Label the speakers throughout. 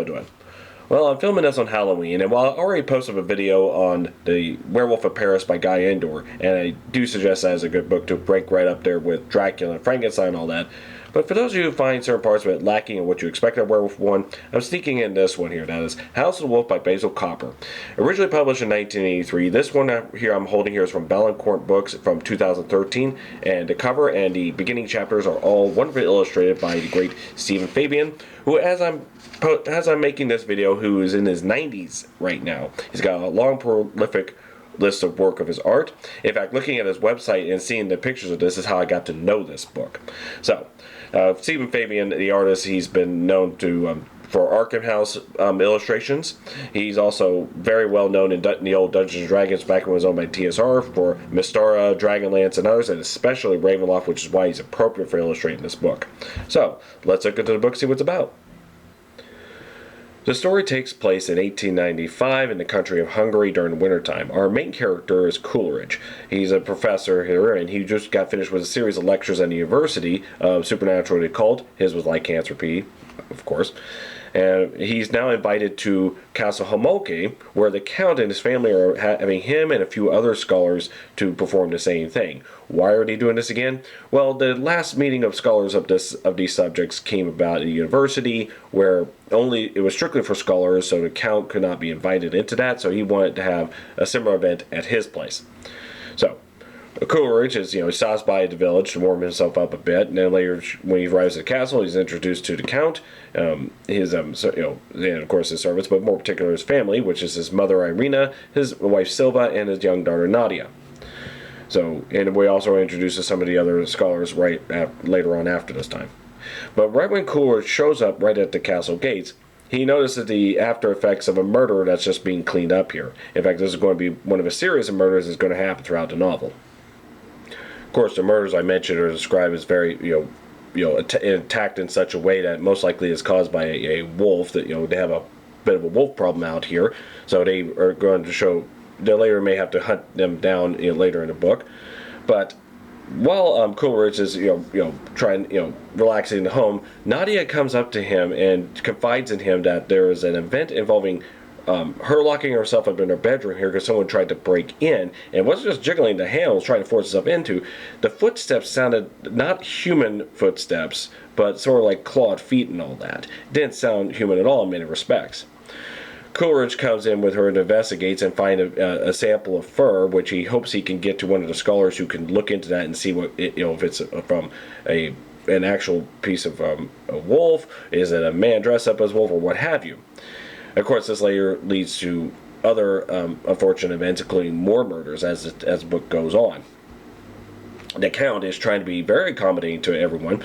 Speaker 1: y'all doing? Well, I'm filming this on Halloween, and while I already posted a video on The Werewolf of Paris by Guy Endore, and I do suggest that as a good book to rank right up there with Dracula and Frankenstein and all that, but for those of you who find certain parts of it lacking in what you expect of Werewolf 1, I'm sneaking in this one here. That is House of the Wolf by Basil Copper. Originally published in 1983, this one here I'm holding here is from Bellencourt Books from 2013, and the cover and the beginning chapters are all wonderfully illustrated by the great Stephen Fabian, who, as I'm making this video, who is in his 90s right now. He's got a long, prolific list of work of his art. In fact, looking at his website and seeing the pictures of this is how I got to know this book. So, Stephen Fabian, the artist, he's been known to for Arkham House illustrations. He's also very well known in the old Dungeons & Dragons back when it was owned by TSR for Mystara, Dragonlance, and others, and especially Ravenloft, which is why he's appropriate for illustrating this book. So, let's look into the book, see what it's about. The story takes place in 1895 in the country of Hungary during wintertime. Our main character is Coleridge. He's a professor here, and he just got finished with a series of lectures at the University of Supernatural and Occult. His was lycanthropy, of course. And he's now invited to Castle Homolky, where the Count and his family are having him and a few other scholars to perform the same thing. Why are they doing this again? Well, the last meeting of scholars of these subjects came about at a university where it was strictly for scholars, so the Count could not be invited into that, so he wanted to have a similar event at his place. So, Coleridge is, he stops by the village to warm himself up a bit, and then later, when he arrives at the castle, he's introduced to the Count, and of course his servants, but more particularly his family, which is his mother Irina, his wife Silva, and his young daughter Nadia. So, and we also introduce to some of the other scholars later on after this time. But right when Coleridge shows up right at the castle gates, he notices the after effects of a murder that's just being cleaned up here. In fact, this is going to be one of a series of murders that's going to happen throughout the novel. Of course, the murders I mentioned are described as very, attacked in such a way that most likely is caused by a wolf. That they have a bit of a wolf problem out here, so they are going to show. They later may have to hunt them down later in the book, but while Coleridge is trying relaxing in the home, Nadia comes up to him and confides in him that there is an event involving her locking herself up in her bedroom here because someone tried to break in, and wasn't just jiggling the handles trying to force herself into. The footsteps sounded not human footsteps, but sort of like clawed feet and all that. It didn't sound human at all in many respects. Coleridge comes in with her and investigates and finds a sample of fur, which he hopes he can get to one of the scholars who can look into that and see what if it's from an actual piece of a wolf, is it a man dressed up as a wolf, or what have you. Of course, this later leads to other unfortunate events, including more murders as the book goes on. The Count is trying to be very accommodating to everyone.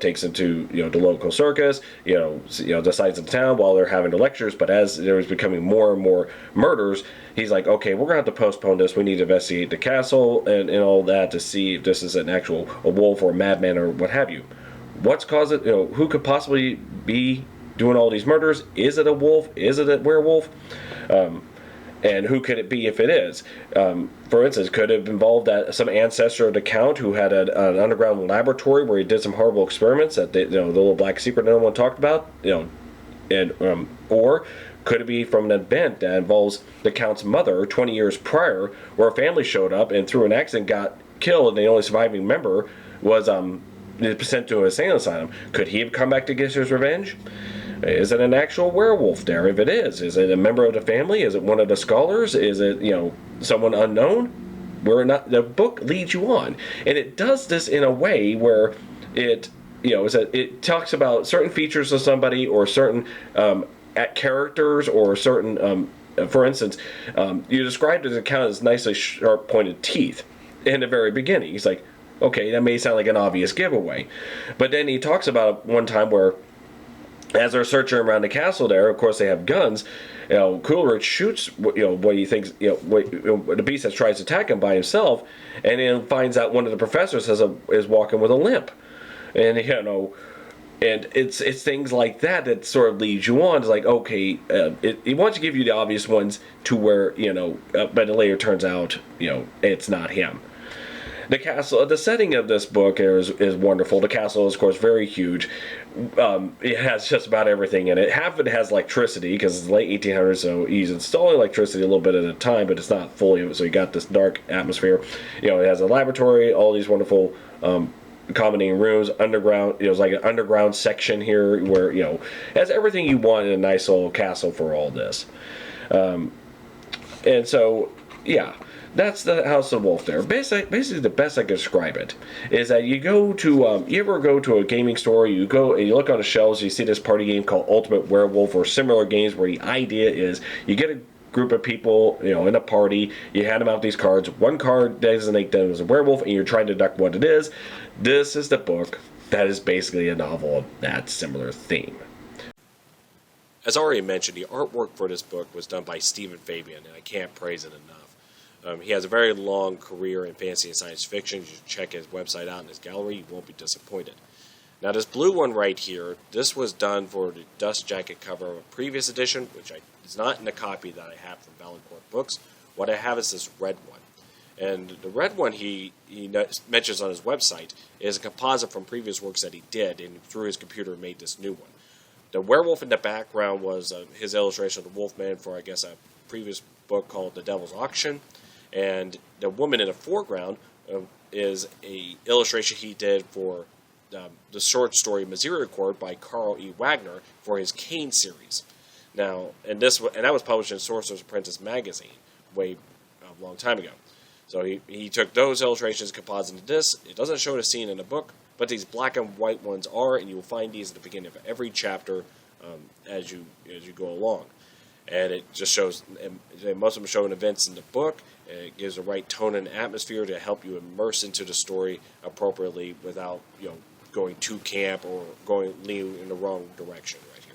Speaker 1: Takes them to the local circus. The sides of the town while they're having the lectures. But as there's becoming more and more murders, he's like, okay, we're gonna have to postpone this. We need to investigate the castle and all that to see if this is an actual wolf or a madman or what have you. What's caused it? Who could possibly be doing all these murders? Is it a wolf? Is it a werewolf? And who could it be if it is? For instance, could it have involved some ancestor of the Count who had an underground laboratory where he did some horrible experiments that the little black secret no one talked about? Or could it be from an event that involves the Count's mother 20 years prior, where a family showed up and through an accident got killed, and the only surviving member was sent to an insane asylum? Could he have come back to get his revenge? Is it an actual werewolf there? If it is it a member of the family? Is it one of the scholars? Is it, someone unknown? The book leads you on. And it does this in a way where it talks about certain features of somebody or certain characters or certain, for instance, you described his account as nicely sharp pointed teeth in the very beginning. He's like, okay, that may sound like an obvious giveaway. But then he talks about one time where, as they're searching around the castle there, of course they have guns. Coleridge shoots what he thinks the beast that tries to attack him by himself, and then finds out one of the professors is walking with a limp, and and it's things like that sort of leads you on. It's like, okay, he wants to give you the obvious ones to where but it later turns out it's not him. The castle, the setting of this book is wonderful. The castle is, of course, very huge. It has just about everything in it. Half of it has electricity because it's late 1800s, so he's installing electricity a little bit at a time, but it's not fully. So you got this dark atmosphere. It has a laboratory, all these wonderful accommodating rooms, underground. It's like an underground section here where it has everything you want in a nice little castle for all this. And so, yeah. That's the House of Wolf there. Basically, the best I can describe it is that you go to, you ever go to a gaming store, you go and you look on the shelves, you see this party game called Ultimate Werewolf or similar games where the idea is you get a group of people, in a party, you hand them out these cards, one card designates them as a werewolf, and you're trying to deduct what it is. This is the book that is basically a novel of that similar theme. As already mentioned, the artwork for this book was done by Stephen Fabian, and I can't praise it enough. He has a very long career in fantasy and science fiction. You should check his website out in his gallery. You won't be disappointed. Now, this blue one right here, this was done for the dust jacket cover of a previous edition, which is not in the copy that I have from Valancourt Books. What I have is this red one. And the red one he mentions on his website is a composite from previous works that he did, and through his computer made this new one. The werewolf in the background was his illustration of the Wolfman for, I guess, a previous book called The Devil's Auction. And the woman in the foreground is a illustration he did for the short story Misericord by Carl E. Wagner for his Kane series. Now, and that was published in Sorcerer's Apprentice magazine way a long time ago. So he took those illustrations, composited this. It doesn't show the scene in the book, but these black and white ones are, and you will find these at the beginning of every chapter as you go along. And it just shows, and most of them show events in the book. It gives the right tone and atmosphere to help you immerse into the story appropriately without, going too camp or leaning in the wrong direction right here.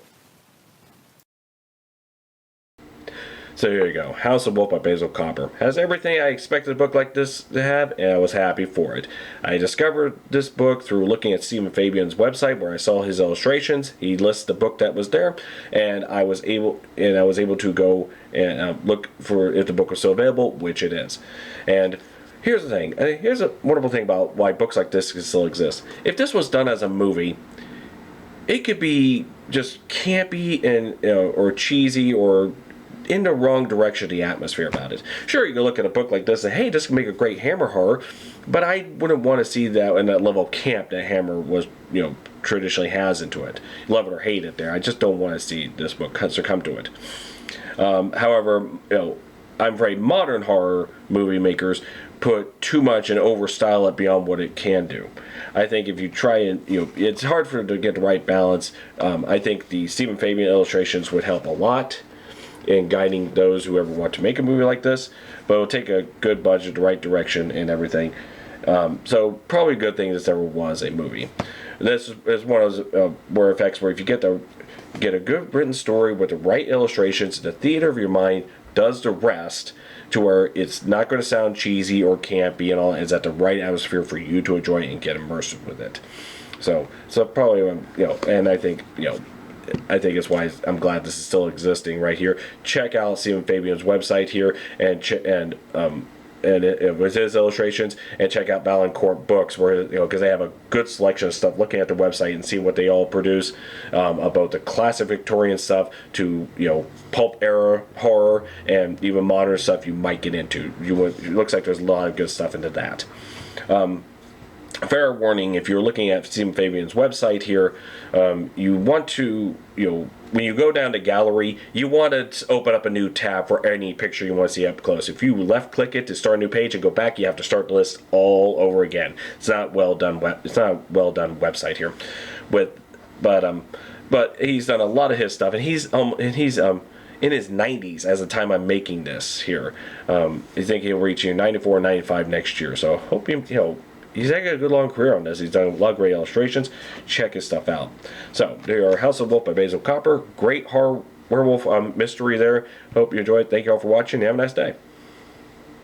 Speaker 1: So here you go, House of Wolf by Basil Copper. Has everything I expected a book like this to have, and I was happy for it. I discovered this book through looking at Stephen Fabian's website where I saw his illustrations. He lists the book that was there, and I was able to go and look for if the book was still available, which it is. And here's the thing. Here's a wonderful thing about why books like this can still exist. If this was done as a movie, it could be just campy and or cheesy or in the wrong direction of the atmosphere about it. Sure, you can look at a book like this and hey, this can make a great Hammer horror, but I wouldn't want to see that in that level of camp that Hammer was, traditionally has into it. Love it or hate it there. I just don't want to see this book succumb to it. However, I'm afraid modern horror movie makers put too much and overstyle it beyond what it can do. I think if you try and, it's hard for it to get the right balance. I think the Stephen Fabian illustrations would help a lot in guiding those who ever want to make a movie like this, but it'll take a good budget, the right direction, and everything. So probably a good thing this ever was a movie. This is one of those where effects where if you get a good written story with the right illustrations, the theater of your mind does the rest to where it's not going to sound cheesy or campy and all. It's at the right atmosphere for you to enjoy and get immersed with it. So probably and I think it's why I'm glad this is still existing right here. Check out Stephen Fabian's website here and with his illustrations, and check out Valancourt Books where because they have a good selection of stuff. Looking at their website and seeing what they all produce about the classic Victorian stuff to pulp era horror and even modern stuff you might get into. It looks like there's a lot of good stuff into that. Fair warning, if you're looking at Stephen Fabian's website here, you want to, when you go down to gallery, you want to open up a new tab for any picture you want to see up close. If you left click it to start a new page and go back, you have to start the list all over again. It's not well done. It's not a well done website here, but he's done a lot of his stuff, and he's in his 90s as the time I'm making this here. I think he'll reach 94, 95 next year. So hope he's had a good long career on this. He's done a lot of great illustrations. Check his stuff out. So there are House of Wolf by Basil Copper. Great horror werewolf mystery there. Hope you enjoyed. Thank you all for watching. Have a nice day.